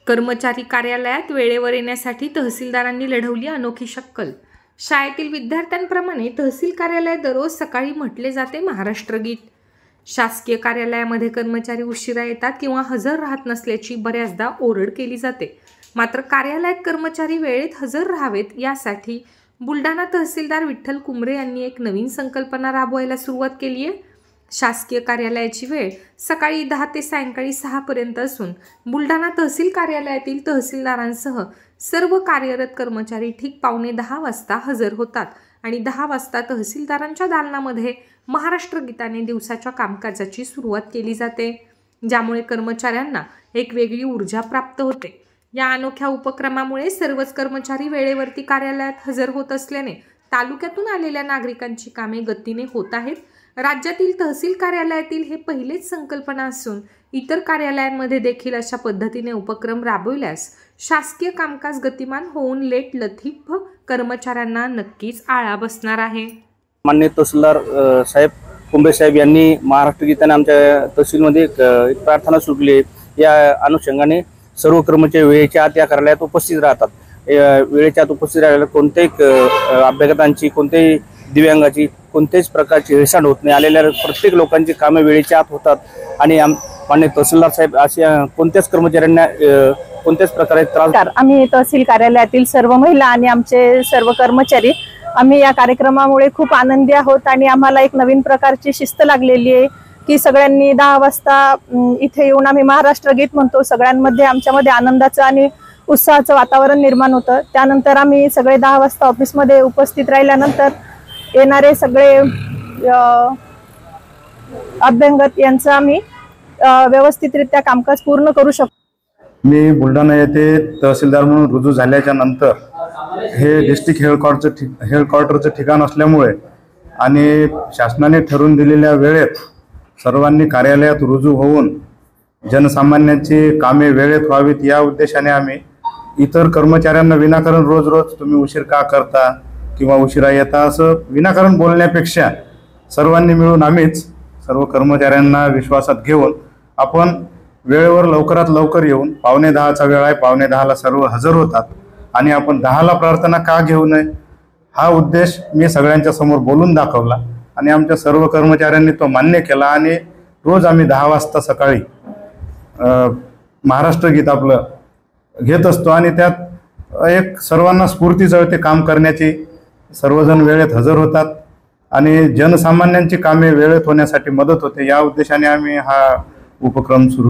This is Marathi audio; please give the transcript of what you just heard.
कर्मचारी कार्यालयात वेळेवर येण्यासाठी तहसीलदारांनी लढवली अनोखी शक्कल। शाळेतील विद्यार्थ्यांप्रमाणे तहसील कार्यालयात दररोज सकाळी म्हटले जाते महाराष्ट्र गीत। शासकीय कार्यालयामध्ये कर्मचारी उशिरा येतात किंवा हजर राहत नसल्याची बऱ्याचदा ओरड केली जाते। मात्र कार्यालयात कर्मचारी वेळेत हजर राहावेत यासाठी बुलढाणा तहसीलदार विठ्ठल कुमरे यांनी एक नवीन संकल्पना राबवायला सुरुवात केली आहे। शासकीय कार्यालयाची वेळ सकाळी 10 ते सायंकाळी 6 पर्यंत असून बुलढाणा तहसील कार्यालयातील तहसीलदारांसह सर्व कार्यरत कर्मचारी ठीक 9:15 वाजता हजर होतात आणि 10 वाजता तहसीलदारांच्या दालनामध्ये महाराष्ट्र गीताने दिवसाच्या कामकाजाची सुरुवात केली जाते, ज्यामुळे कर्मचाऱ्यांना एक वेगळी ऊर्जा प्राप्त होते। या अनोख्या उपक्रमामुळे सर्वच कर्मचारी वेळेवरती कार्यालयात हजर होत असल्याने तालुक्यातून आलेल्या नागरिकांची कामे गतीने होत आहेत। राज्यातील तहसील कार्यालयातील हे पहिलेच संकल्पना असून इतर कार्यालयांमध्ये देखील अशा पद्धतीने उपक्रम राबविल्यास शासकीय कामकाज गतिमान होऊन लेट लतीफ कर्मचाऱ्यांना नक्कीच आळा बसणार आहे। माननीय तहसीलदार साहेब कुंभे साहेब यांनी महाराष्ट्र गीताने आमच्या तहसीलमध्ये एक प्रार्थना सुरू केली आहे। या अनुषंगाने सर्व कर्मचारी वेळेच्या आत या कार्यालयात उपस्थित राहतात। वेळेच्या आत उपस्थित राहिल्यावर कोणत्याही अभ्यागतांची, कोणत्याही दिव्यांगाची कोणत्याच प्रकारची हेळसांड होत नाही। आलेल्या प्रत्येक लोकांची कामे वेळेच्या आत होतात आणि माननीय तहसीलदार साहेब अशा कोणत्याच कर्मचाऱ्यांना कोणत्याच प्रकारे त्रास। आम्ही तहसील कार्यालयातील सर्व महिला आणि आमचे सर्व कर्मचारी आम्ही या कार्यक्रमामुळे खूप आनंदी आहोत आणि आम्हाला एक नवीन प्रकारची शिस्त लागलेली आहे की सगळ्यांनी 10 वाजता इथे येऊन आम्ही महाराष्ट्र गीत म्हणतो। सगळ्यांमध्ये आमच्यामध्ये आनंदाचं आणि उत्साहाचं वातावरण निर्माण होतं। त्यानंतर आम्ही सगळे 10 वाजता ऑफिसमध्ये उपस्थित राहिल्यानंतर येणारे सगळे अभ्यंगत यांचं आम्ही व्यवस्थितरित्या कामकाज पूर्ण करू शकतो। मी बुलढाणा येथे तहसीलदार म्हणून रुजू झाल्याच्या नंतर हे डिस्ट्रिक्ट हेडक्वार्टरचं ठिकाण असल्यामुळे आणि शासनाने ठरवून दिलेल्या वेळेत सर्वांनी कार्यालयात रुजू होऊन जनसामान्यांची कामे वेळेत व्हावीत या उद्देशाने आम्ही इतर कर्मचाऱ्यांना विनाकारण रोज रोज तुम्ही उशीर का करता किंवा उशिरा येता असं विनाकारण बोलण्यापेक्षा सर्वांनी मिळून आम्हीच सर्व कर्मचाऱ्यांना विश्वासात घेऊन आपण वेळेवर लवकरात लवकर येऊन 9:15चा वेळ आहे, 9:15ला सर्व हजर होतात आणि आपण 10ला प्रार्थना का घेऊ नये हा उद्देश मी सगळ्यांच्या समोर बोलून दाखवला आणि आमच्या सर्व कर्मचाऱ्यांनी तो मान्य केला आणि रोज आम्ही 10 वाजता सकाळी महाराष्ट्र गीत आपलं घेत असतो आणि त्यात एक सर्वांना स्फूर्ती जळते काम करण्याची। सर्वजण वेळेत हजर होतात आणि जनसामान्यांची कामे वेळेत होण्यासाठी मदत होते। या उद्देशाने आम्ही हा उपक्रम सुरू